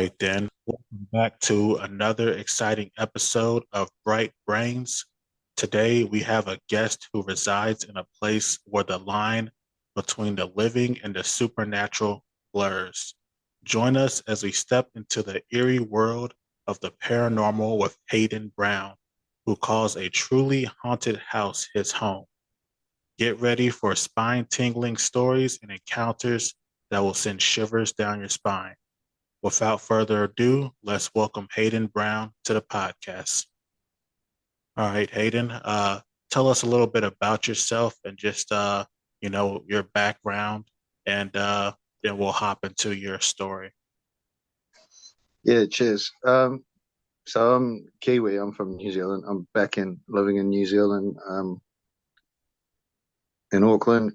right, then. Welcome back to another exciting episode of Bright Brains. Today, we have a guest who resides in a place where the line between the living and the supernatural blurs. Join us as we step into the eerie world of the paranormal with Hayden Brown, who calls a truly haunted house his home. Get ready for spine tingling stories and encounters that will send shivers down your spine. Without further ado, let's welcome Hayden Brown to the podcast. All right, Hayden, tell us a little bit about yourself and just your background, and then we'll hop into your story. Yeah, cheers. So I'm Kiwi. I'm from New Zealand. I'm back in living in New Zealand, in Auckland.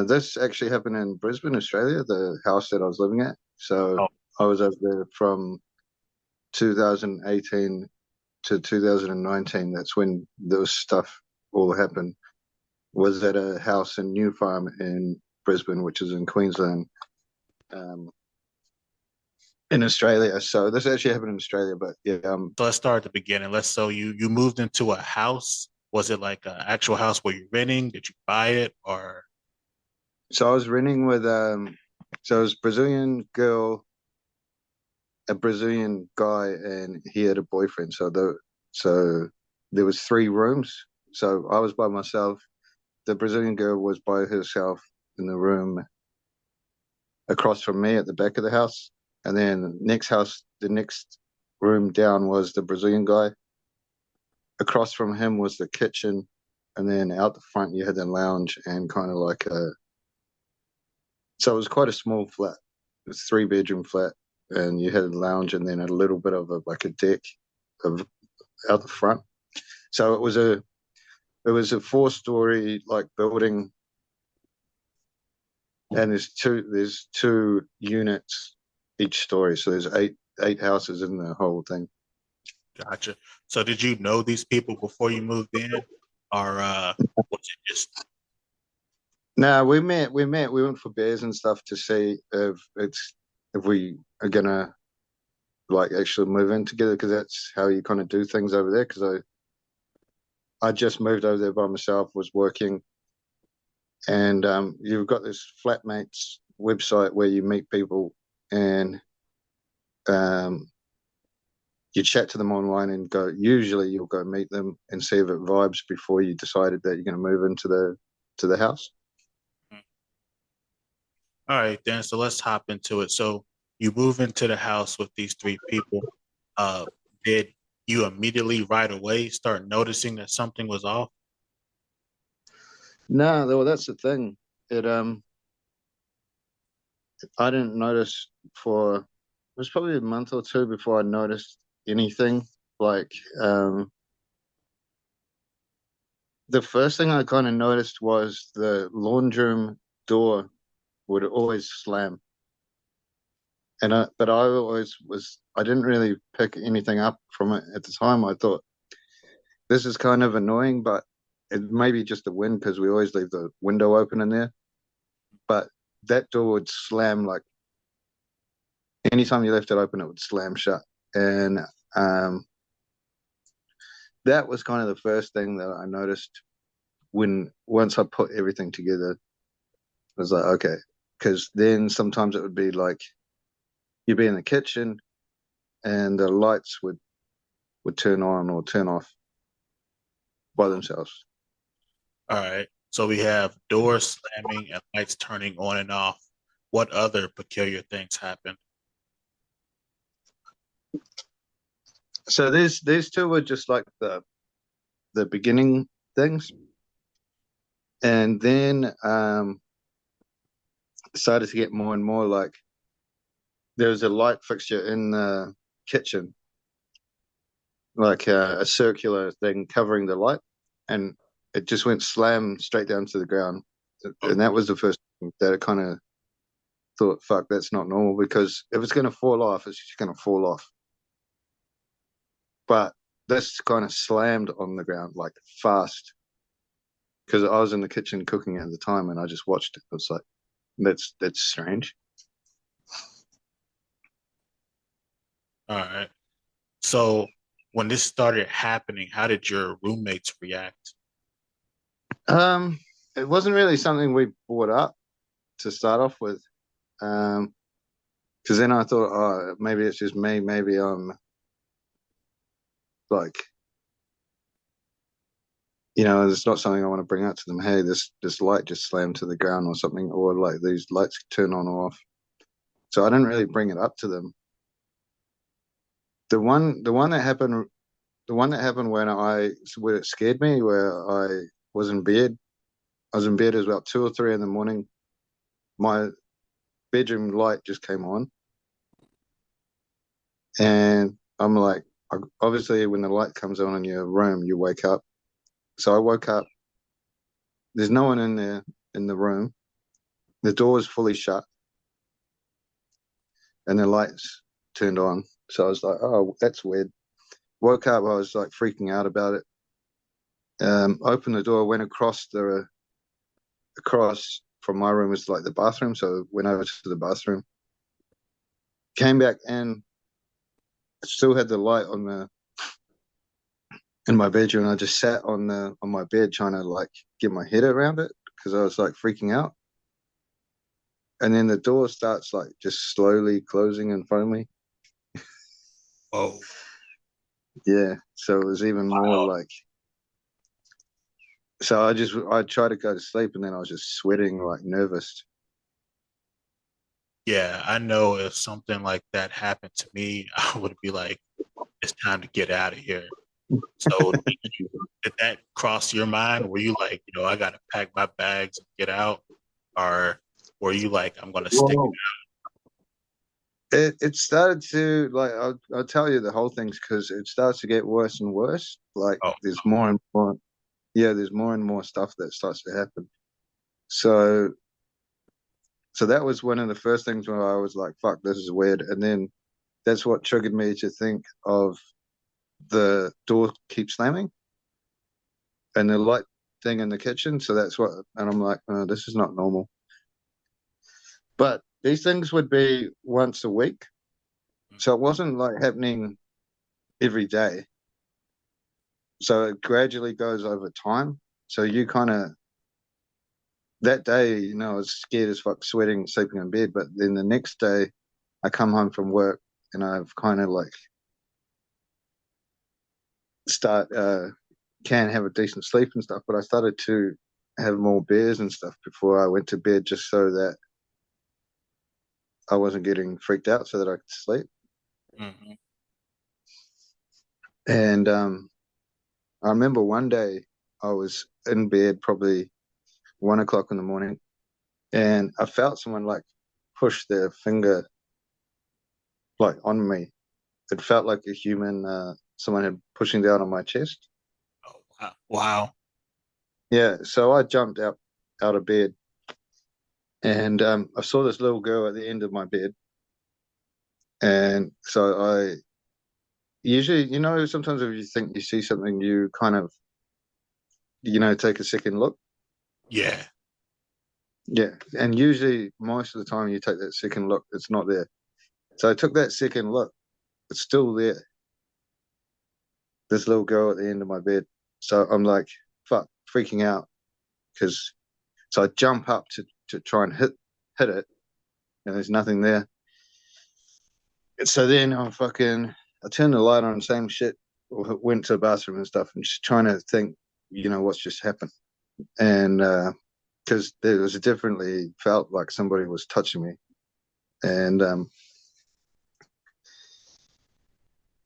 This actually happened in Brisbane, Australia, the house that I was living at. So Oh, I was over there from 2018 to 2019. That's when this stuff all happened. Was at a house in New Farm in Brisbane, which is in Queensland, in Australia. So this actually happened in Australia, but yeah. so let's start at the beginning. So you moved into a house. Was it like an actual house where you're renting? Did you buy it or? So I was renting with so it was Brazilian girl, a Brazilian guy, and he had a boyfriend. So there was three rooms. So I was by myself. The Brazilian girl was by herself in the room across from me at the back of the house. And then the next room down was the Brazilian guy. Across from him was the kitchen, and then out the front you had the lounge and kind of like a. So it was quite a small flat. It was 3 bedroom flat, and you had a lounge and then a little bit of a deck of out the front. So it was a 4-story like building, and there's two units each story. So there's eight houses in the whole thing. Gotcha. So did you know these people before you moved in, or was it just? No, we went for beers and stuff to see if we are gonna like actually move in together, because that's how you kind of do things over there. Because I just moved over there by myself, was working, and you've got this flatmates website where you meet people, and um, you chat to them online and go. Usually, you'll go meet them and see if it vibes before you decided that you're going to move into the house. All right, then. So let's hop into it. So you move into the house with these three people. Uh, did you immediately right away start noticing that something was off? No, well, that's the thing. It I didn't notice for it was probably a month or two before I noticed anything. Like the first thing I kind of noticed was the laundry room door would always slam, and but I always was I didn't really pick anything up from it at the time. I thought this is kind of annoying, but it may be just the wind because we always leave the window open in there. But that door would slam like anytime you left it open, it would slam shut. And um, that was kind of the first thing that I noticed when once I put everything together. I was like, okay, because then sometimes it would be like you'd be in the kitchen and the lights would turn on or turn off by themselves. All right. So we have doors slamming and lights turning on and off. What other peculiar things happen? So these two were just like the beginning things, and then started to get more and more like there was a light fixture in the kitchen, like a circular thing covering the light, and it just went slam straight down to the ground. Oh, And that was the first thing that I kind of thought, fuck, that's not normal, because if it's going to fall off, it's just going to fall off. But this kind of slammed on the ground like fast, because I was in the kitchen cooking at the time and I just watched it. I was like, that's strange. All right. So when this started happening, how did your roommates react? Um, it wasn't really something we brought up to start off with. Um, because then I thought, oh, maybe it's just me. Maybe I'm like, it's not something I want to bring out to them. Hey, this light just slammed to the ground or something, or like these lights turn on or off. So I didn't really bring it up to them. The one that happened, where it scared me, where I was in bed. I was in bed. It was about 2 or 3 in the morning. My bedroom light just came on, and I'm like, obviously, when the light comes on in your room, you wake up. So I woke up. There's no one in there in the room. The door is fully shut, and the lights turned on. So I was like, oh, that's weird. Woke up. I was like freaking out about it. Opened the door, went across from my room was like the bathroom. So went over to the bathroom, came back and still had the light on the in my bedroom. I just sat on my bed trying to like get my head around it because I was like freaking out. And then the door starts like just slowly closing in front of me. Oh, Yeah. So it was even more wow. like, so I tried to go to sleep and then I was just sweating like nervous. Yeah, I know if something like that happened to me, I would be like, it's time to get out of here. So did that cross your mind? Were you like, I gotta pack my bags and get out? Or were you like, I'm gonna stick Well, it started to like I'll tell you the whole thing's because it starts to get worse and worse. Like it? Oh, there's more and more, yeah, there's more and more stuff that starts to happen. So so that was one of the first things where I was like, fuck, this is weird. And then that's what triggered me to think of the door keep slamming and the light thing in the kitchen. So that's what, and I'm like, oh, this is not normal. But these things would be once a week. So it wasn't like happening every day. So it gradually goes over time. So you kind of, that day, I was scared as fuck, sweating, sleeping in bed. But then the next day, I come home from work and I've kind of like start can have a decent sleep and stuff. But I started to have more beers and stuff before I went to bed, just so that I wasn't getting freaked out, so that I could sleep. mm-hmm. And I remember one day I was in bed, probably 1 o'clock in the morning, and I felt someone like push their finger like on me. It felt like a human, someone had pushing down on my chest. Oh, wow. Wow. Yeah, so I jumped out of bed, and I saw this little girl at the end of my bed. And so I usually, sometimes if you think you see something, you kind of, take a second look. Yeah. Yeah. And usually, most of the time, you take that second look, it's not there. So I took that second look, it's still there. This little girl at the end of my bed. So I'm like, fuck, freaking out. Because, so I jump up to try and hit it, and there's nothing there. So then I turned the light on, same shit, went to the bathroom and stuff, and just trying to think, what's just happened. And because there was definitely felt like somebody was touching me. And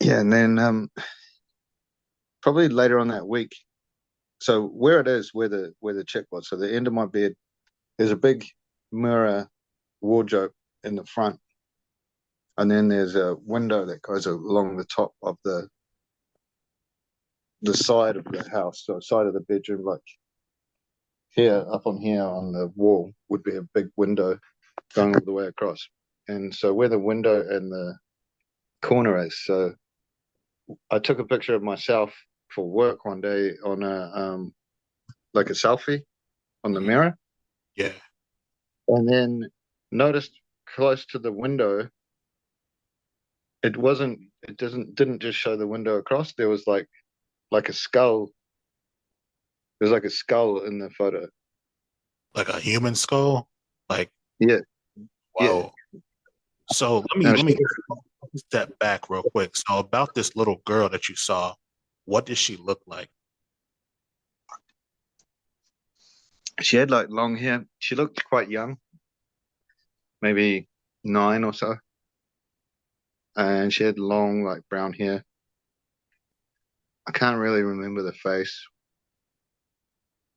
yeah, and then probably later on that week, so where it is, where the chick was, so the end of my bed, there's a big mirror wardrobe in the front, and then there's a window that goes along the top of the side of the house, so side of the bedroom, like here, up on here on the wall, would be a big window going all the way across. And so where the window and the corner is, so I took a picture of myself for work one day on a like a selfie on the Mhm. mirror, Yeah. and then noticed close to the window it wasn't. It didn't just show the window across. There was like a skull. There's like a skull in the photo. Like a human skull? Like, Yeah, yeah. whoa. So let me No, let me step back real quick. So about this little girl that you saw, what did she look like? she had like long hair. She looked quite young, maybe 9 or so, and she had long like brown hair. I can't really remember the face,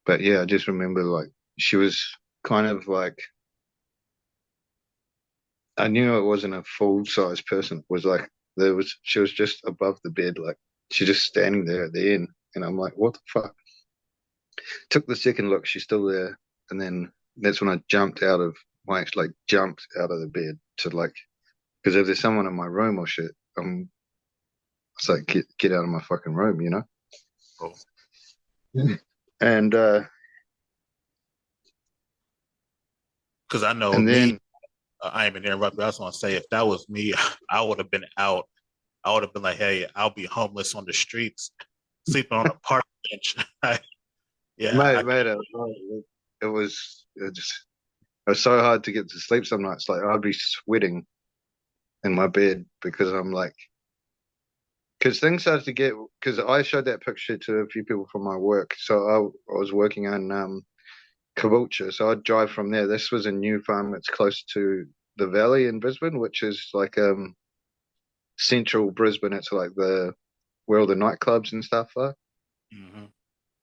but yeah, I just remember like she was kind of like I knew it wasn't a full size person. It was like she was just above the bed, like she's just standing there at the end, and I'm like, what the fuck? Took the second look, she's still there, and then that's when I actually like jumped out of the bed to like because if there's someone in my room or shit, it's like get out of my fucking room, you know. Oh, And because I know and me, then I ain't been interrupted. I just want to say, if that was me, I would have been out. I would have been like, hey, I'll be homeless on the streets, sleeping on a park bench. Yeah, mate, it was it was so hard to get to sleep some nights. Like I'd be sweating in my bed because I'm like, because things started to get, because I showed that picture to a few people from my work. So I was working on Caboolture, so I'd drive from there. This was a new farm that's close to the valley in Brisbane, which is like central Brisbane. It's like the where all the nightclubs and stuff are. hmm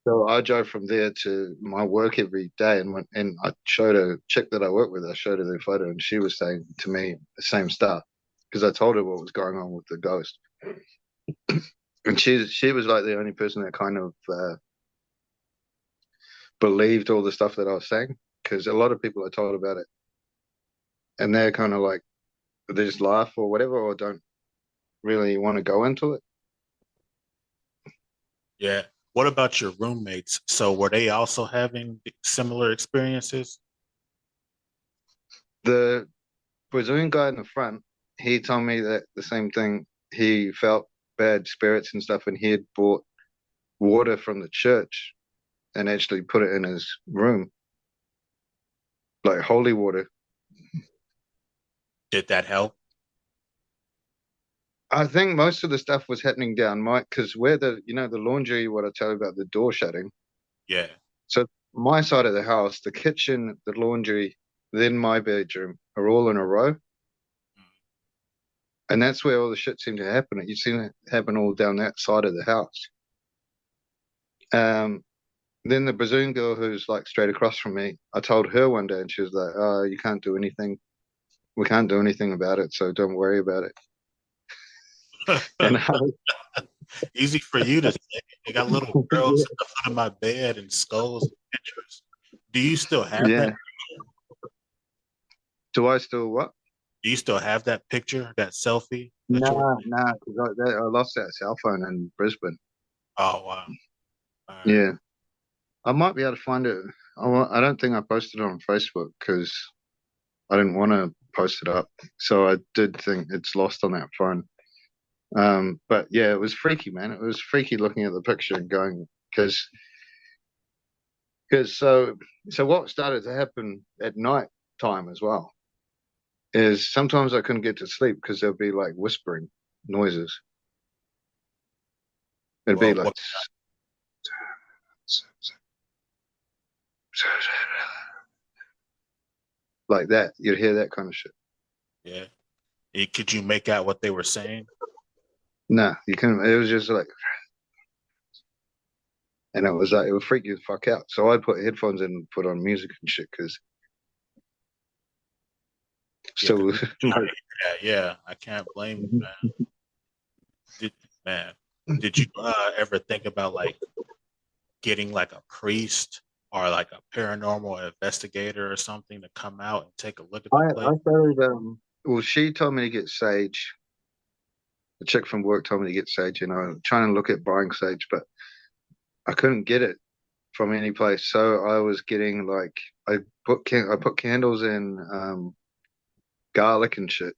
So I drove from there to my work every day, and I showed a chick that I work with. I showed her the photo, and she was saying to me the same stuff because I told her what was going on with the ghost, and she was like the only person that kind of believed all the stuff that I was saying because a lot of people I told about it, and they're kind of like they just laugh or whatever, or don't really want to go into it. yeah. What about your roommates? So were they also having similar experiences? The Brazilian guy in the front, he told me that the same thing. He felt bad spirits and stuff, and he had bought water from the church and actually put it in his room, like holy water. Did that help? I think most of the stuff was happening down my because where the laundry, what I tell you about the door shutting. Yeah. So my side of the house, the kitchen, the laundry, then my bedroom are all in a row. And that's where all the shit seemed to happen. You seen it happen all down that side of the house. Um, then the Brazilian girl who's like straight across from me, I told her one day and she was like, oh, you can't do anything. We can't do anything about it, so don't worry about it. And Easy for you to say. I got little girls at the foot of my bed and skulls and pictures. Do you still have yeah. that? Do I still what? Do you still have that picture, that selfie that you were? Nah, because I lost that cell phone in Brisbane. Oh wow. All right. Yeah, I might be able to find it. I don't think I posted it on Facebook because I didn't want to post it up. So I did think it's lost on that phone. But yeah, it was freaky, man. It was freaky looking at the picture and going because so what started to happen at night time as well is sometimes I couldn't get to sleep because there'd be like whispering noises. It'd be like What like that. You'd hear that kind of shit. yeah. Could you make out what they were saying? Nah, you couldn't. It was just like, and it was like it would freak you the fuck out. So I'd put headphones in and put on music and shit because Yeah, 'cause still like yeah. I can't blame you, man. Did man, did you ever think about like getting like a priest or like a paranormal investigator or something to come out and take a look at the I place? started well she told me to get sage. The chick from work told me to get sage, trying to look at buying sage, but I couldn't get it from any place. So I was getting like I put candles in garlic and shit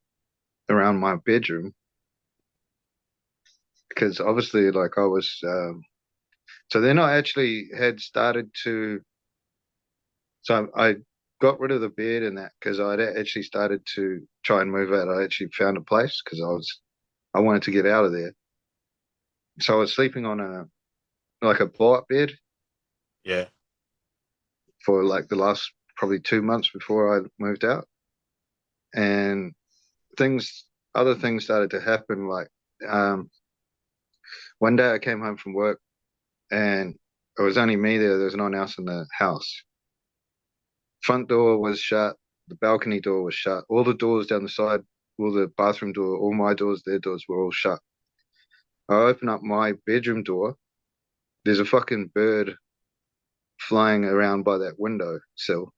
around my bedroom because obviously, like I was, so then I actually had started to, so I got rid of the bed and that because I'd actually started to try and move out. I actually found a place because I wanted to get out of there. So I was sleeping on like a blow-up bed Yeah. for like the last probably 2 months before I moved out, and things, other things started to happen. Like, um, one day I came home from work and it was only me there. There was no one else in the house. Front door was shut. The balcony door was shut. All the doors down the side, all the bathroom door, all my doors, their doors were all shut. I open up my bedroom door. There's a fucking bird flying around by that window sill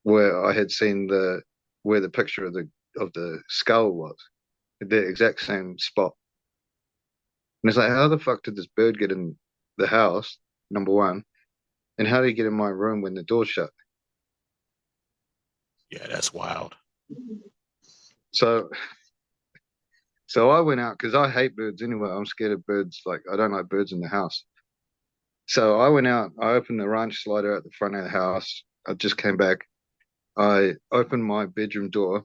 where I had seen where the picture of the skull was, the exact same spot. And it's like, how the fuck did this bird get in the house? Number one, and how did he get in my room when the door's shut? Yeah, that's wild. So, so I went out because I hate birds anyway. I'm scared of birds. Like I don't like birds in the house. So I went out. I opened the ranch slider at the front of the house. I just came back. I opened my bedroom door,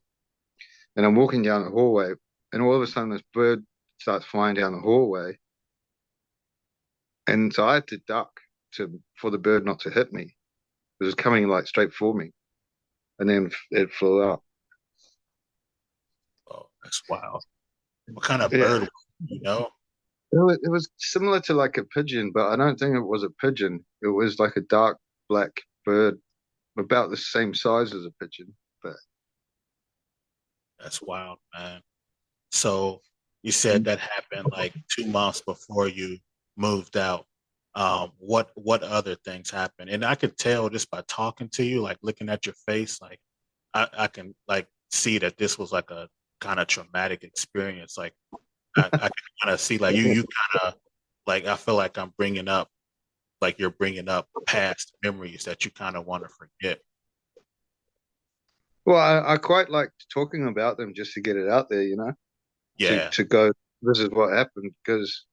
and I'm walking down the hallway, and all of a sudden this bird starts flying down the hallway, and so I had to duck for the bird not to hit me. It was coming like straight for me, and then it flew out. Oh, that's wild. What kind of bird Yeah, was it, you know? it was similar to like a pigeon, but I don't think it was a pigeon. It was like a dark black bird, about the same size as a pigeon. But That's wild, man. So you said that happened like 2 months before you moved out. What other things happened? And I could tell just by talking to you, like looking at your face, like I can like see that this was like a kind of traumatic experience. Like I can kind of see like you kind of like I feel like I'm bringing up like you're bringing up past memories that you kind of want to forget. well, I quite like talking about them just to get it out there, Yeah, to go. This is what happened because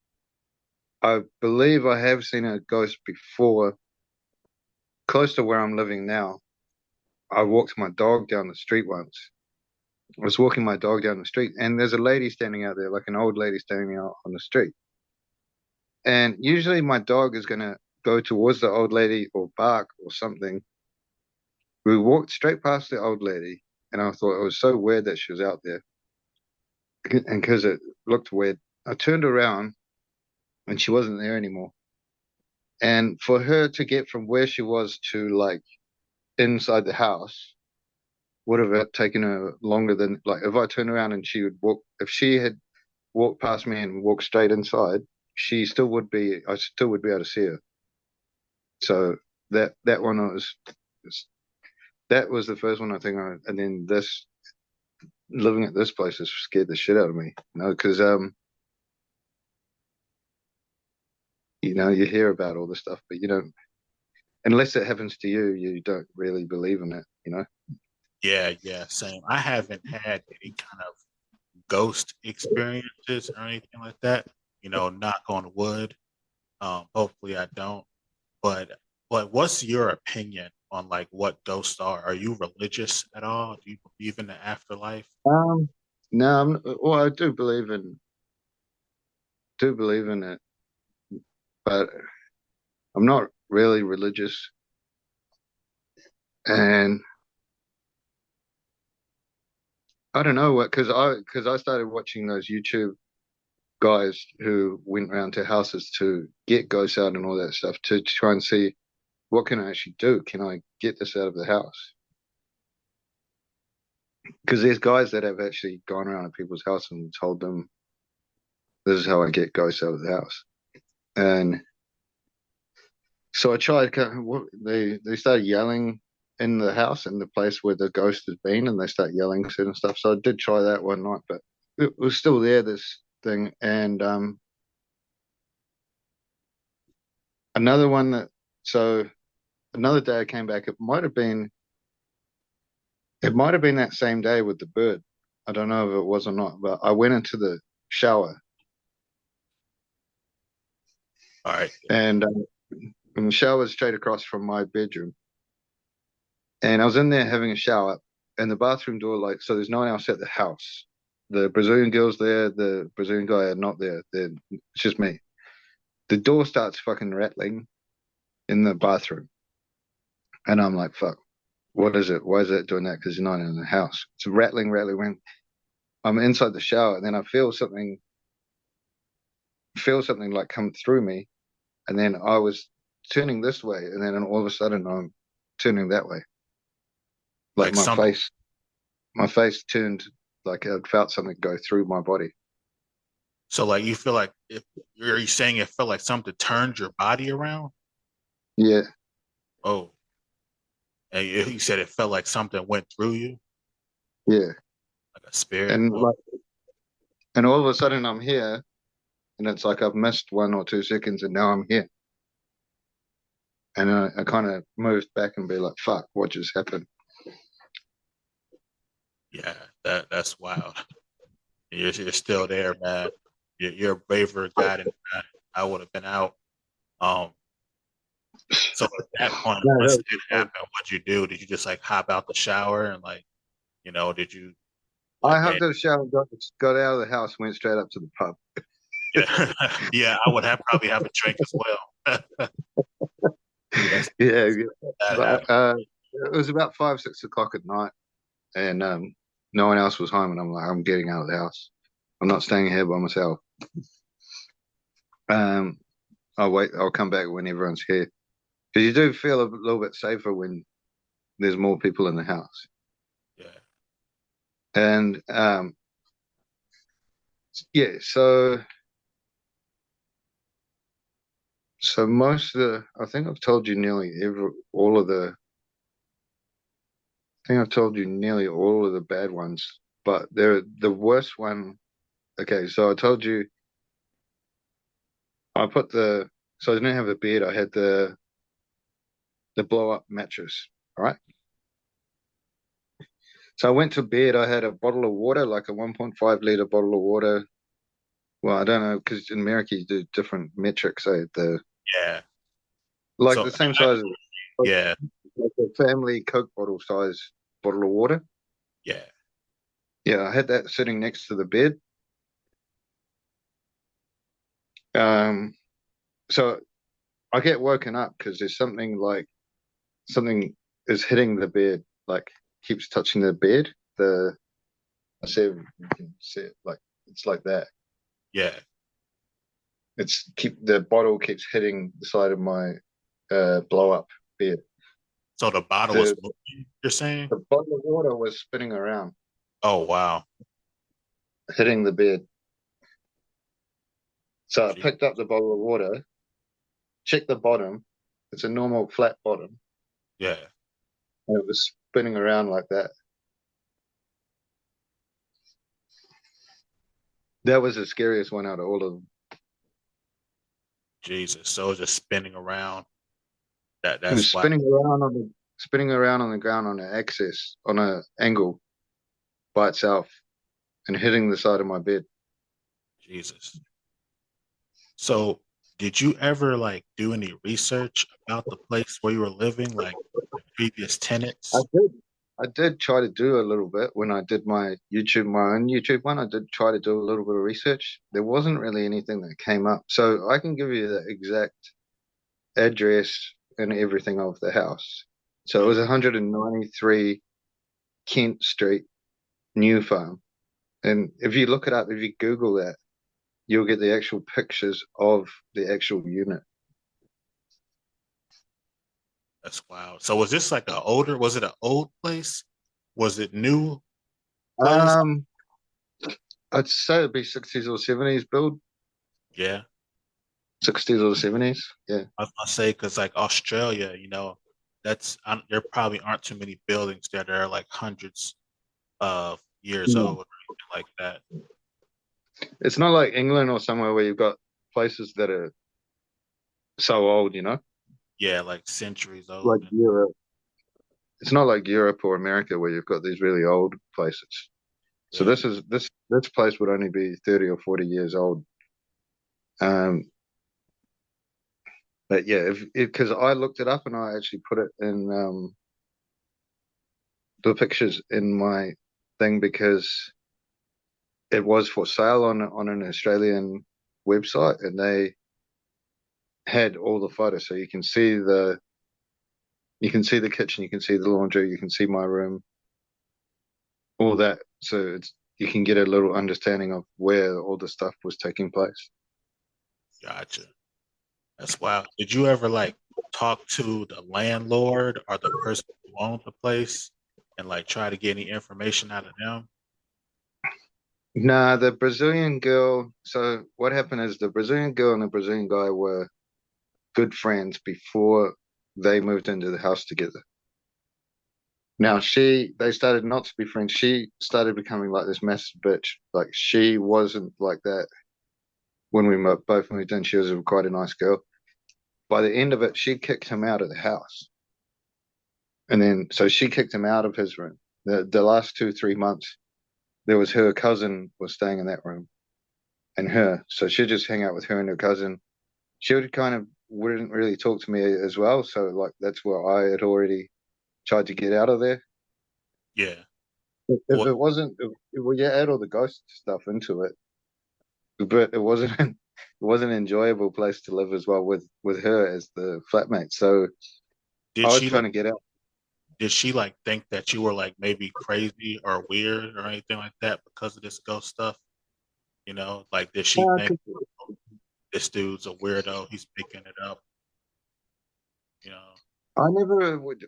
I believe I have seen a ghost before, close to where I'm living now. I walked my dog down the street once. I was walking my dog down the street, and there's a lady standing out there, like an old lady standing out on the street. And usually my dog is going to go towards the old lady or bark or something. We walked straight past the old lady, and I thought it was so weird that she was out there. And because it looked weird, I turned around and she wasn't there anymore. And for her to get from where she was to like inside the house would have taken her longer than, like, if I turned around and she would walk, if she had walked past me and walked straight inside, I still would be able to see her. So that one that was the first one I think and then this, living at this place has scared the shit out of me, because you hear about all this stuff, but you don't, unless it happens to you, you don't really believe in it. yeah, same. I haven't had any kind of ghost experiences or anything like that. Knock on wood. Hopefully I don't. But what's your opinion on like what ghosts are? Are you religious at all? Do you believe in the afterlife? No, well, I do believe in it, but I'm not really religious, and I don't know what, because I started watching those YouTube guys who went around to houses to get ghosts out and all that stuff to try and see what can I actually do. Can I get this out of the house? Because there's guys that have actually gone around to people's house and told them this is how I get ghosts out of the house. And so I tried. They started yelling in the house, in the place where the ghost has been, and they start yelling certain stuff. So I did try that one night, but it was still there. This thing, and another one that. So another day I came back. It might have been that same day with the bird. I don't know if it was or not, but I went into the shower All right. And the shower was straight across from my bedroom. And I was in there having a shower, and the bathroom door, like, so there's no one else at the house. The Brazilian girl's there, the Brazilian guy are not there. It's just me. The door starts fucking rattling in the bathroom. And I'm like, fuck, what is it? Why is it doing that? Because you're not in the house. It's rattling, rattling. When I'm inside the shower, and then I feel something like come through me. And then I was turning this way, and then all of a sudden I'm turning that way. Like Like something. my face turned like I felt something go through my body. So like you feel like if are you saying it felt like something turned your body around? Yeah, Oh, and you said it felt like something went through you, yeah. like a spirit. And Oh, like, and all of a sudden I'm here, and it's like I've missed 1 or 2 seconds, and now I'm here. And I kind of moved back and be like, "Fuck, what just happened?" yeah, that's wild. You're still there, man. You're a braver guy than I would have been out. Um, so at that point, No, once that it did was, happen, what'd you do? Did you just like hop out the shower and like, did you I like, hey, hopped out of the shower, got out of the house, went straight up to the pub. yeah, yeah, I would have probably have a drink as well. That's Yeah, yeah. that But happened. it was about 5, 6 o'clock at night, and no one else was home, and I'm like, I'm getting out of the house. I'm not staying here by myself. Um, I'll wait. I'll come back when everyone's here, because you do feel a little bit safer when there's more people in the house. Yeah, And yeah, so most of the, I think I've told you nearly all of the, I think I've told you nearly all of the bad ones, but they're the worst one. Okay, so I told you I put so I didn't have a bed. I had the blow up mattress. All right. So I went to bed. I had a bottle of water, like a 1.5 liter bottle of water. Well, I don't know because in America you do different metrics. So yeah. like So the same size as yeah, like a family Coke bottle size bottle of water. yeah, Yeah, I had that sitting next to the bed. Um, so I get woken up because there's something is hitting the bed, like keeps touching the bed. I see if you can see it, like it's like that. yeah. It's keep the bottle keeps hitting the side of my blow up bed. So the bottle was The moving, you're saying? the bottle of water was spinning around, Oh wow. hitting the bed. So I Gee, picked up the bottle of water, checked the bottom. It's a normal flat bottom, yeah. and it was spinning around like that. That was the scariest one out of all of them. Jesus. So it's just spinning around. It was That's why. spinning around on the ground on an axis, on an angle by itself, and hitting the side of my bed. Jesus. So did you ever like do any research about the place where you were living, like the previous I tenants? did. I did try to do a little bit when I did my own YouTube one. I did try to do a little bit of research. There wasn't really anything that came up. So I can give you the exact address and everything of the house. So it Yeah, was 193 Kent Street, New Farm. And if you look it up, if you Google that, you'll get the actual pictures of the actual unit. that's wild. So was it an old place? Was it new place? Um, I'd say it'd be 60s or 70s build, Yeah. 60s or 70s. Yeah. I was gonna say because like Australia, there probably aren't too many buildings there that are like hundreds of years No. old or anything like that. It's not like England or somewhere where you've got places that are so old, Yeah, like centuries like old. And Europe. It's not like Europe or America where you've got these really old places. So yeah, this place would only be 30 or 40 years old. Um, But yeah, if because I looked it up and I actually put it in the pictures in my thing because it was for sale on an Australian website, and they had all the photos, so you can see the kitchen, you can see the laundry, you can see my room, all that. So you can get a little understanding of where all the stuff was taking place. Gotcha. That's wild. Did you ever like talk to the landlord or the person who owned the place and like try to get any information out of them? Nah, the Brazilian girl. So what happened is the Brazilian girl and the Brazilian guy were good friends before they moved into the house together. Now they started not to be friends. She started becoming like this massive bitch. Like she wasn't like that when we both moved in. She was quite a nice girl. By the end of it, she kicked him out of the house, and then so she kicked him out of his room. The last 2 3 months, there was her cousin was staying in that room, and her. So she'd just hang out with her and her cousin. She would kind of wouldn't really talk to me as well. So like that's where I had already tried to get out of there. Yeah. If What it wasn't, well, yeah, add all the ghost stuff into it, but it wasn't it wasn't an enjoyable place to live as well with her as the flatmate. So did I was she trying like to get out. did she like think that you were like maybe crazy or weird or anything like that because of this ghost stuff? You know, like did she think 'Cause "Oh, this dude's a weirdo, he's picking it up, you know? I never would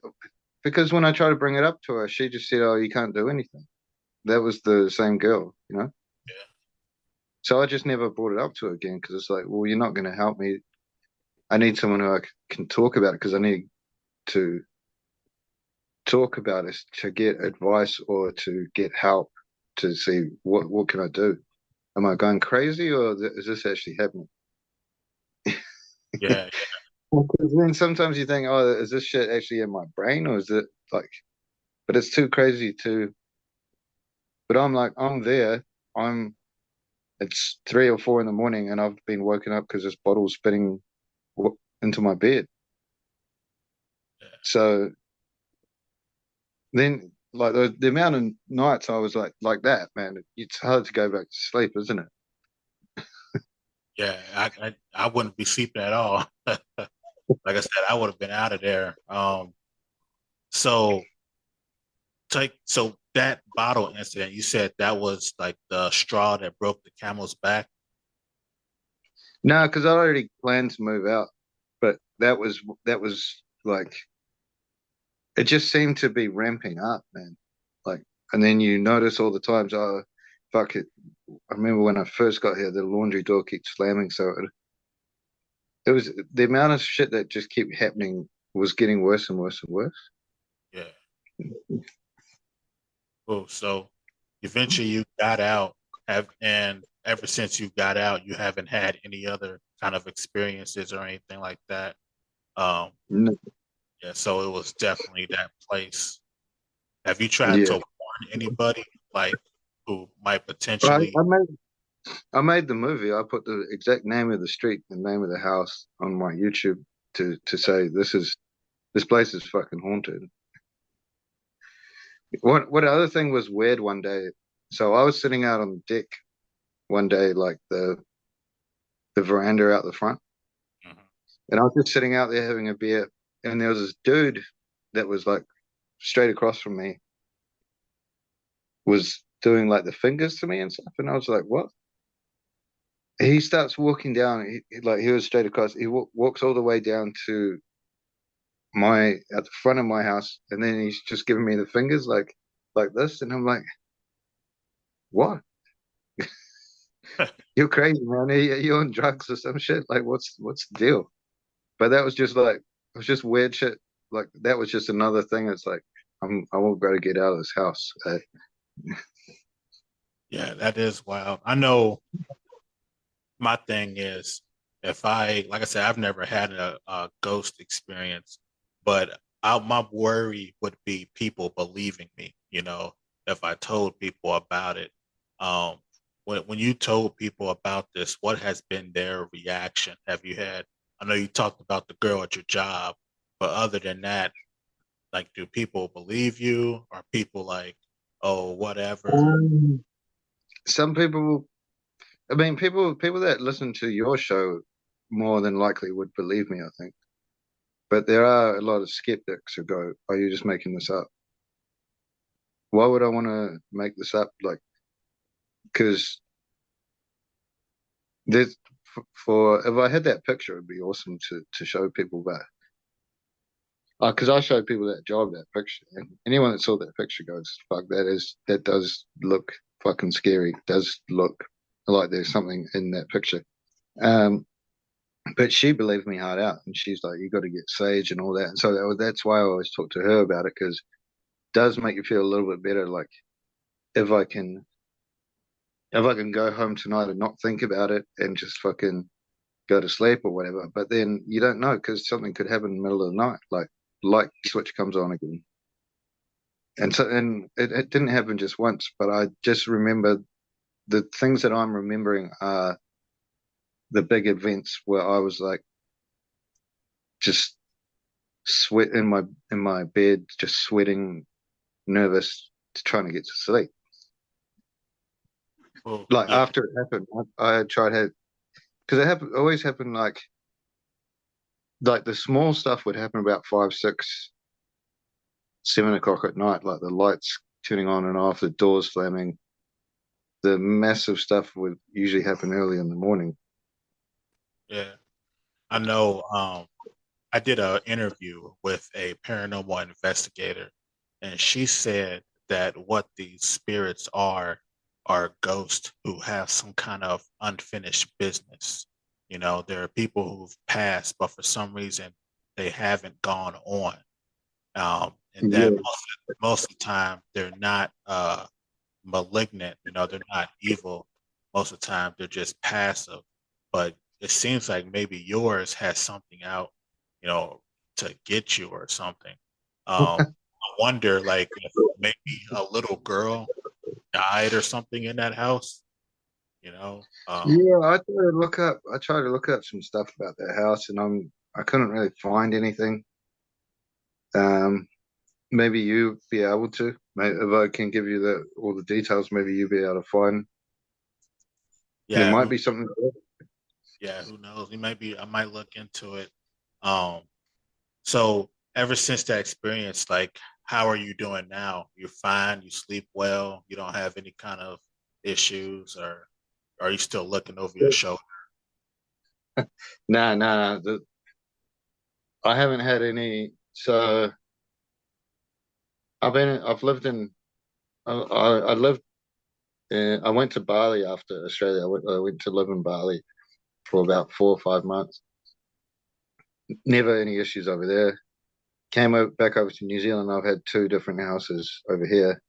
because when I tried to bring it up to her, she just said, "Oh, you can't do anything." That was the same girl, you know. Yeah. So I just never brought it up to her again because it's like, well, you're not going to help me. I need someone who I can talk about it because I need to talk about it to get advice or to get help to see what can I do. Am I going crazy or is this actually happening? Yeah. Because then sometimes you think, oh, is this shit actually in my brain or is it like? But it's too crazy to. But I'm like, I'm there. I'm. It's 3 or 4 in the morning, and I've been woken up because this bottle's spitting into my bed. Yeah. So then, like the amount of nights I was like that, man, it's hard to go back to sleep, isn't it? Yeah, I wouldn't be sleeping at all. Like I said, I would have been out of there. So so that bottle incident, you said that was like the straw that broke the camel's back. No, because I already planned to move out, but that was like it just seemed to be ramping up, man. Like, and then you notice all the times, oh, fuck it. I remember when I first got here, the laundry door keeps slamming, so it was the amount of shit that just kept happening was getting worse and worse and worse. Yeah. Cool. So eventually you got out, have and ever since you got out, you haven't had any other kind of experiences or anything like that. Um, No, yeah, so it was definitely that place. Have you tried to yeah, warn anybody like who might I, potentially? I made I made the movie. I put the exact name of the street and name of the house on my YouTube to say this place is fucking haunted. What other thing was weird one day? So I was sitting out on the deck one day, like the veranda out the front, Mhm. and I was just sitting out there having a beer, and there was this dude that was like straight across from me was doing like the fingers to me and stuff, and I was like, what? He starts walking down, like he was straight across. He walks all the way down to my at the front of my house, and then he's just giving me the fingers like this, and I'm like, what? You're crazy, man. You're on drugs or some shit. Like, what's the deal? But that was just like it was just weird shit. Like that was just another thing. It's like I won't be able to get out of this house. Yeah, that is wild. I know my thing is if like I said, I've never had a ghost experience, but my worry would be people believing me, if I told people about it. Um, when you told people about this, what has been their reaction? Have you had I know you talked about the girl at your job, but other than that, like, do people believe you? Are people like, oh, whatever? Um, some people, I mean, people that listen to your show more than likely would believe me, I think. But there are a lot of skeptics who go, "Are you just making this up? Why would I want to make this up? Like, because there's for if I had that picture, it'd be awesome to show people that. Because I showed people that job that picture, and anyone that saw that picture goes, "Fuck, that does look fucking scary. It does look like there's something in that picture." Um, but she believed me hard out, and she's like, "You got to get sage and all that." And so that's why I always talk to her about it because it does make you feel a little bit better. Like if I can, if I can go home tonight and not think about it and just fucking go to sleep or whatever. But then you don't know because something could happen in the middle of the night, like light switch comes on again. And it didn't happen just once, but I just remember the things that I'm remembering are the big events where I was like just sweat in my bed, just sweating, nervous, trying to get to sleep. Oh, Like yeah, after it happened, I had tried to because it happened always happened like the small stuff would happen about 5, 6, 7 o'clock at night, like the lights turning on and off, the doors slamming. The massive stuff would usually happen early in the morning. yeah. I know. I did an interview with a paranormal investigator, and she said that what these spirits are ghosts who have some kind of unfinished business. You know, there are people who've passed, but for some reason they haven't gone on. And that Yeah, most of the time they're not malignant. You know, they're not evil. Most of the time they're just passive. But it seems like maybe yours has something out, you know, to get you or something. I wonder, like, if maybe a little girl died or something in that house. You know, yeah. I tried to look up some stuff about that house, and I couldn't really find anything. Um, maybe you be able to. Maybe if I can give you the all the details, maybe you'll be able to find. There yeah, might be something. yeah, who knows? We might be. I might look into it. Um, so ever since that experience, like, how are you doing now? You're fine. You sleep well. You don't have any kind of issues, or are you still looking over your shoulder? Nah, nah. I haven't had any. So I've lived in. I lived. I went to Bali after Australia. I went to live in Bali for about 4 or 5 months. Never any issues over there. Back over to New Zealand. I've had two different houses over here.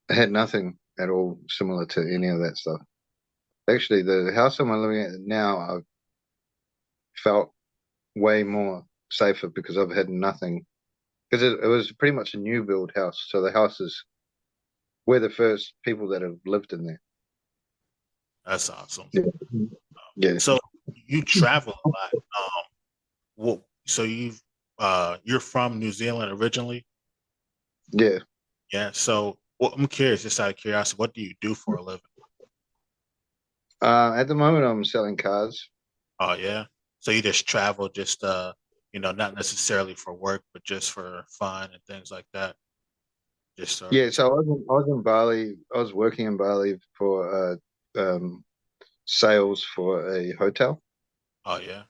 I had nothing at all similar to any of that stuff. Actually, the house I'm living at now, I've felt way more safer because I've had nothing. Because it was pretty much a new build house. So the house is, we're the first people that have lived in there. That's awesome. Yeah. Yeah. So you travel a lot. Well, so you're from New Zealand originally? Yeah. Yeah. So, well, I'm curious, just out of curiosity, what do you do for a living? At the moment, I'm selling cars. Oh, yeah. So you just travel, just not necessarily for work, but just for fun and things like that. Just sort Yeah. of. So I was in Bali. I was working in Bali for sales for a hotel. Oh, yeah.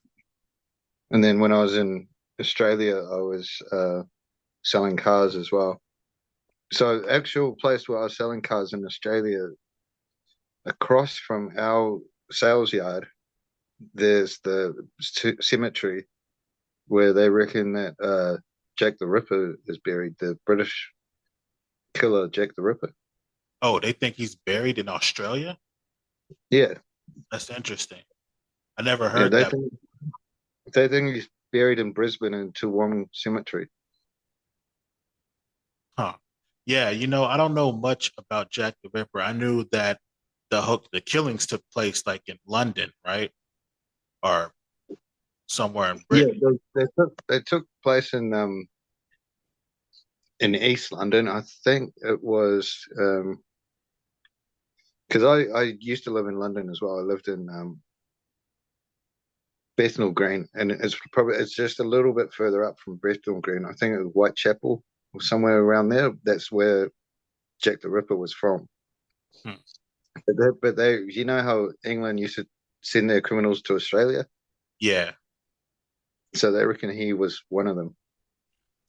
And then when I was in Australia, I was selling cars as well. So actual place where I was selling cars in Australia, across from our sales yard, there's the cemetery where they reckon that Jack the Ripper is buried, the British killer Jack the Ripper. Oh, they think he's buried in Australia? Yeah, That's interesting. I never yeah, heard that. they think he's buried in Brisbane in Toowong Cemetery. Huh. Yeah, I don't know much about Jack the Ripper. I knew that the killings took place like in London, right? Or somewhere in Yeah, Britain. they took place in East London. I think it was because I used to live in London as well. I lived in Bethnal Green, and it's just a little bit further up from Bethnal Green. I think it was Whitechapel or somewhere around there. That's where Jack the Ripper was from. Hmm. But you know how England used to send their criminals to Australia, Yeah. so they reckon he was one of them.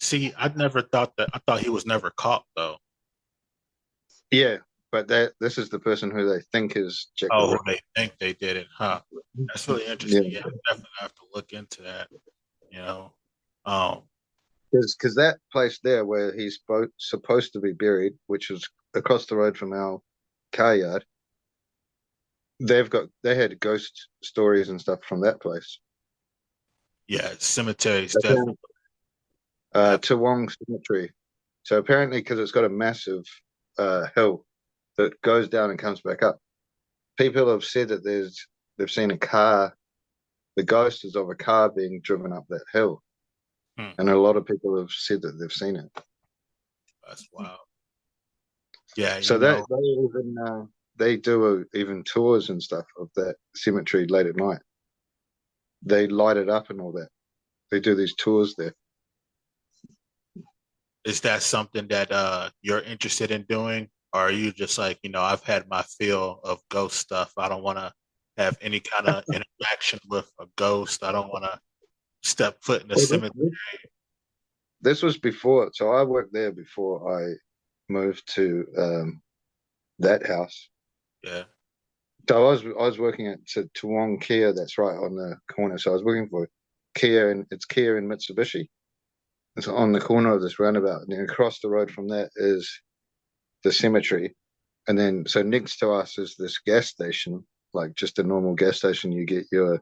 See, I never thought that. I thought he was never caught though. Yeah, but this is the person who they think is Jack the Oh, who Ripper. they think they did it, huh? That's really Yeah, interesting. Yeah, I definitely have to look into that. You know, um, because that place there where he's supposed to be buried, which is across the road from our car yard, they had ghost stories and stuff from that place. yeah, cemeteries Okay. definitely have. Toowong Cemetery. So apparently, because it's got a massive hill that goes down and comes back up, people have said that they've seen a car. The ghost is of a car being driven up that hill, Hmm, and a lot of people have said that they've seen it. that's wild. Yeah, So that they do even tours and stuff of that cemetery late at night. They light it up and all that. They do these tours there. is that something that you're interested in doing, or are you just like, I've had my fill of ghost stuff. I don't want to have any kind of interaction with a ghost. I don't want to step foot in the Well, cemetery. this was before, so I worked there before I moved to that house. Yeah. So I was working at Toowong Kia. That's right on the corner. So I was working for Kia, and it's Kia and Mitsubishi. It's on the corner of this roundabout, and then across the road from that is the cemetery. And then so next to us is this gas station, like just a normal gas station you get your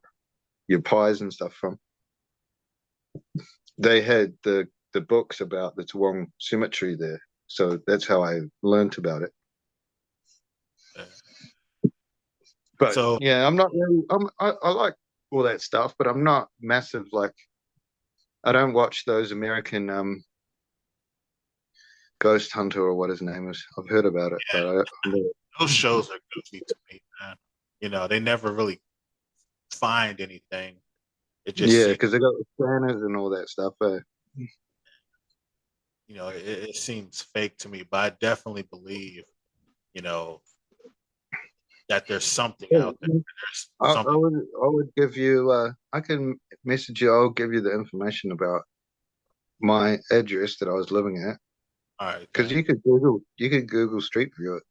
pies and stuff from. They had the books about the Toowong Cemetery there, so that's how I learnt about it. Yeah. But So yeah, I'm not really. I like all that stuff, but I'm not massive. Like I don't watch those American Ghost Hunter or what his name is. I've heard about it, but those shows are goofy to me, man. They never really find anything. It just yeah, seems, because they got the scanners and all that stuff. it seems fake to me. But I definitely believe, you know, that there's something out there. There's something. I would give you. I can message you. I'll give you the information about my address that I was living at All right, because then. you could Google Street View it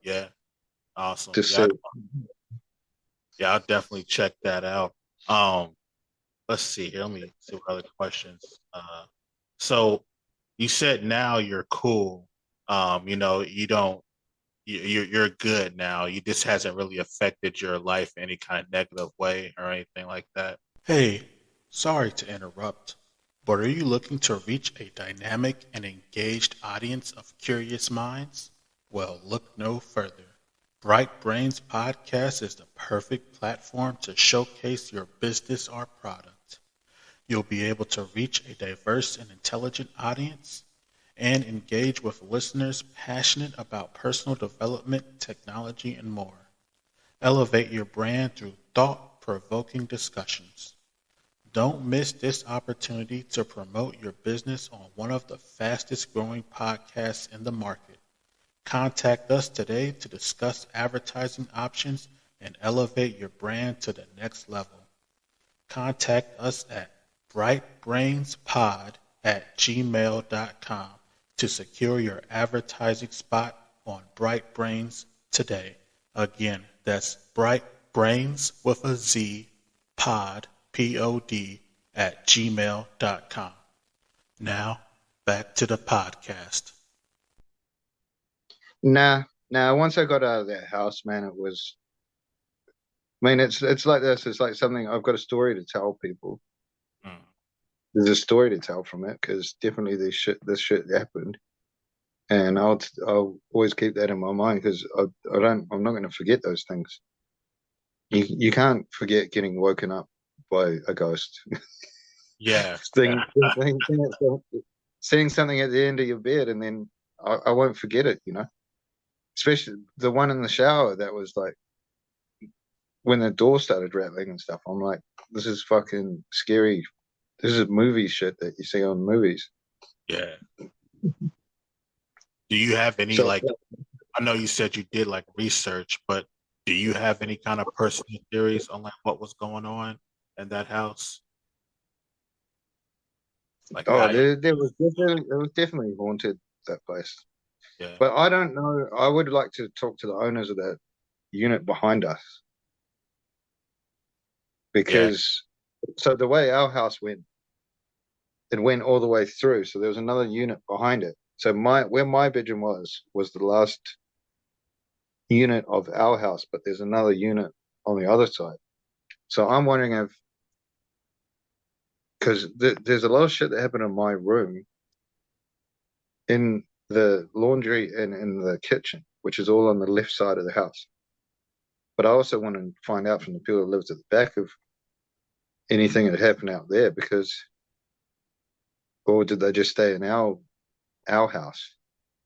Yeah, awesome. to see. Yeah, I'll definitely check that out. Um, let's see here. Let me see what other questions. So you said now you're cool. You don't. You're good now. You This hasn't really affected your life in any kind of negative way or anything like that. Hey, sorry to interrupt, but are you looking to reach a dynamic and engaged audience of curious minds? Well, look no further. Bright Brains Podcast is the perfect platform to showcase your business or product. You'll be able to reach a diverse and intelligent audience and engage with listeners passionate about personal development, technology, and more. Elevate your brand through thought-provoking discussions. Don't miss this opportunity to promote your business on one of the fastest growing podcasts in the market. Contact us today to discuss advertising options and elevate your brand to the next level. Contact us at brightbrainspod@gmail.com to secure your advertising spot on Bright Brains today. Again, that's Bright Brains with a Z, pod, Pod, @gmail.com. Now, back to the podcast. Nah. Once I got out of that house, man, it was. I mean, it's like this. It's like something I've got a story to tell people. Mm, There's a story to tell from it because definitely this shit happened, and I'll always keep that in my mind because I'm not going to forget those things. You can't forget getting woken up by a ghost. Yeah. Seeing, seeing something at the end of your bed, and then I won't forget it. Especially the one in the shower that was like when the door started rattling and stuff. I'm like, this is fucking scary. This is movie shit that you see on movies. Yeah. Do you have any So, like? I know you said you did like research, but do you have any kind of personal theories on like what was going on in that house? Like oh, how you? there was definitely haunted, that place. Yeah. But I don't know. I would like to talk to the owners of that unit behind us, Yeah. because so the way our house went, it went all the way through. So there was another unit behind it. So where my bedroom was the last unit of our house, but there's another unit on the other side. So I'm wondering if, because there's a lot of shit that happened in my room, in the laundry and in the kitchen, which is all on the left side of the house. But I also want to find out from the people that lived at the back of anything that happened out there, because, or did they just stay in our house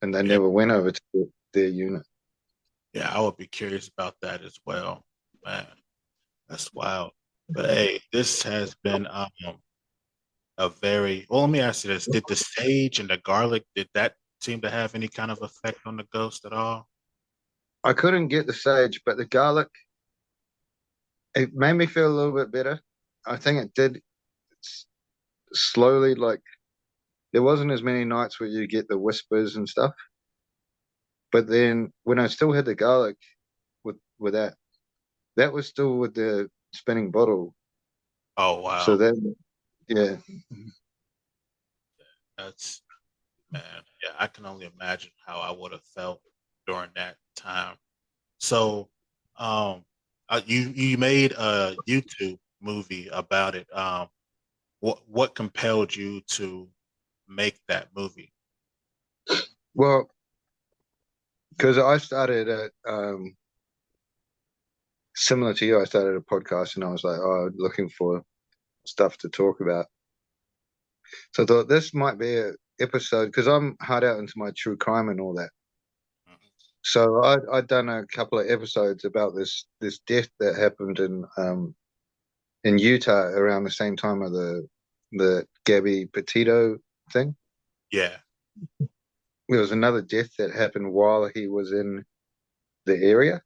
and they Yeah. never went over to their unit? Yeah. I would be curious about that as well. Man, that's wild. But hey, this has been a very well. Let me ask you this: did the sage and the garlic did that seem to have any kind of effect on the ghost at all? I couldn't get the sage, but the garlic, it made me feel a little bit better. I think it did slowly, like there wasn't as many nights where you get the whispers and stuff. But then when I still had the garlic with that was still with the spinning bottle. Oh So wow, then, yeah. that's man. Yeah, I can only imagine how I would have felt during that time. So, um, you made a YouTube movie about it. What compelled you to make that movie? Well, because I started at similar to you, I started a podcast and I was like, oh, looking for stuff to talk about. So I thought this might be a episode, because I'm hard out into my true crime and all that. So I'd done a couple of episodes about this death that happened in Utah around the same time of the Gabby Petito thing. Yeah, There was another death that happened while he was in the area,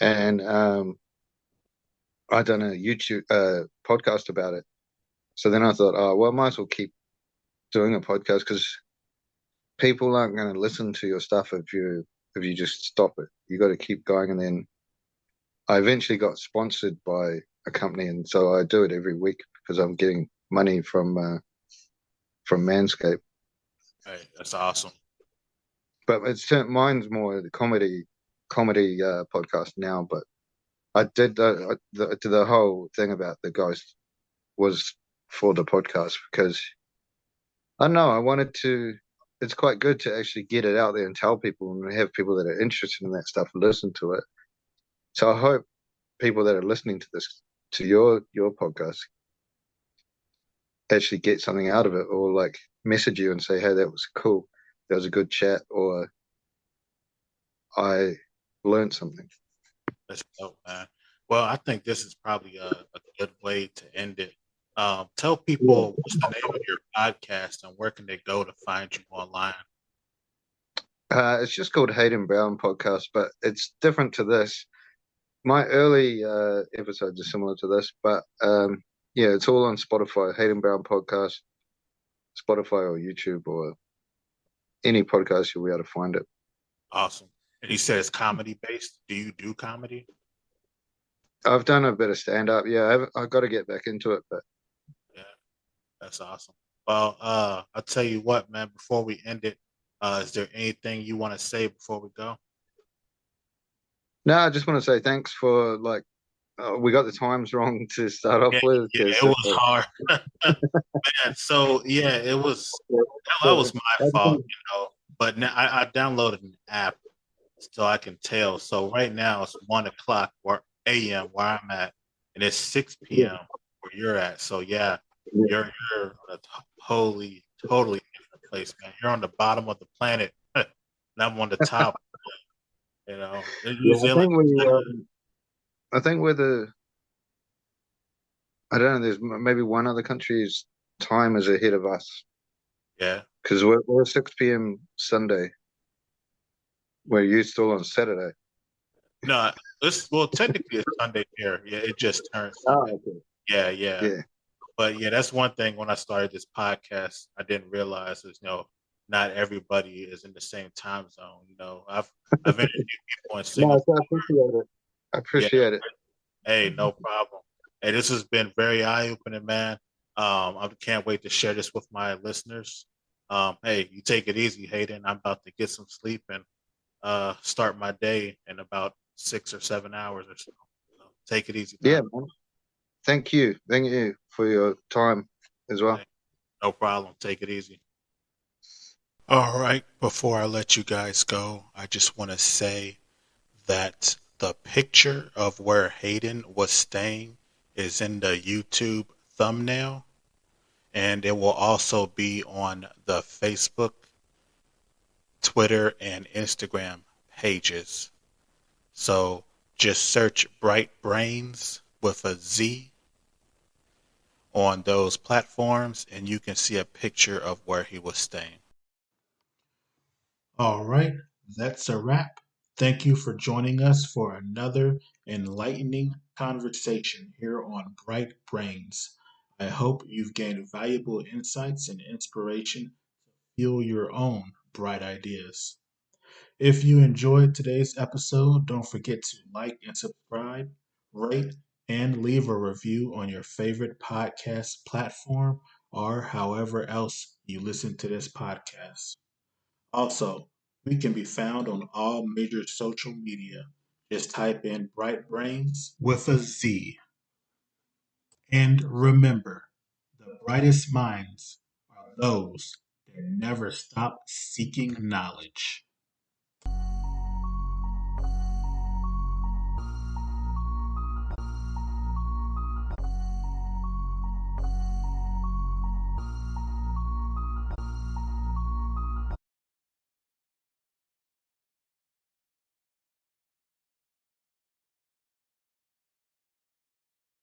and I done a YouTube podcast about it. So then I thought, oh well, I might as well keep doing a podcast, because people aren't going to listen to your stuff if you just stop it. You got to keep going. And then I eventually got sponsored by a company, and so I do it every week because I'm getting money from Manscaped. hey, that's awesome. But mine's more the comedy podcast now. But I did the whole thing about the ghost was for the podcast, because I don't know, I wanted to. It's quite good to actually get it out there and tell people, and have people that are interested in that stuff listen to it. So I hope people that are listening to this, to your podcast, actually get something out of it, or like message you and say, hey, that was cool, that was a good chat, or I learned something. That's dope, man. Well, I think this is probably a good way to end it. Tell Yeah. people what's the name of your podcast and where can they go to find you online? It's just called Hayden Brown Podcast, but it's different to this. My early episodes are similar to this, but yeah, it's all on Spotify. Hayden Brown Podcast, Spotify or YouTube or any podcast, you'll be able to find it. Awesome. And you said it's comedy based. Do you do comedy? I've done a bit of stand up. Yeah, I've got to get back into it, but Yeah, that's awesome. Well, I'll tell you what, man, before we end it, is there anything you want to say before we go? no, I just want to say thanks for like we got the times wrong to start off Yeah, with, yeah, because it was hard. Man, so yeah, it was that was my fault, you know. But now I downloaded an app so I can tell. So right now it's 1 o'clock or a.m. where I'm at. and it's 6 Yeah. p.m. where you're at. So yeah, Yeah. you're on a totally different place, man. You're on the bottom of the planet, and I'm on the top. You know, in New Yeah, Zealand. I think we're I don't know. There's maybe one other country's time is ahead of us Yeah. because we're 6 p.m. Sunday, where you still on Saturday. No, it's well technically it's Sunday here. Yeah, it just turned Oh, Sunday. okay. Yeah, yeah. Yeah. But yeah, that's one thing when I started this podcast, I didn't realize is not everybody is in the same time zone. I've interviewed people in No, Singapore. I appreciate it. I Yeah, appreciate it. hey, no problem. Hey, this has been very eye opening, man. I can't wait to share this with my listeners. Hey, you take it easy, Hayden. I'm about to get some sleep and start my day in about 6 or 7 hours or so. So take it easy Yeah, now. man. Thank you. Thank you for your time as well. Hey, no problem. Take it easy. All right. Before I let you guys go, I just want to say that the picture of where Hayden was staying is in the YouTube thumbnail, and it will also be on the Facebook, Twitter, and Instagram pages. So just search Bright Brains with a Z on those platforms, and you can see a picture of where he was staying. All right, that's a wrap. Thank you for joining us for another enlightening conversation here on Bright Brains. I hope you've gained valuable insights and inspiration to fuel your own bright ideas. If you enjoyed today's episode, don't forget to like and subscribe, rate, and leave a review on your favorite podcast platform or however else you listen to this podcast. Also, we can be found on all major social media. Just type in Bright Brains with a Z. And remember, the brightest minds are those that never stop seeking knowledge.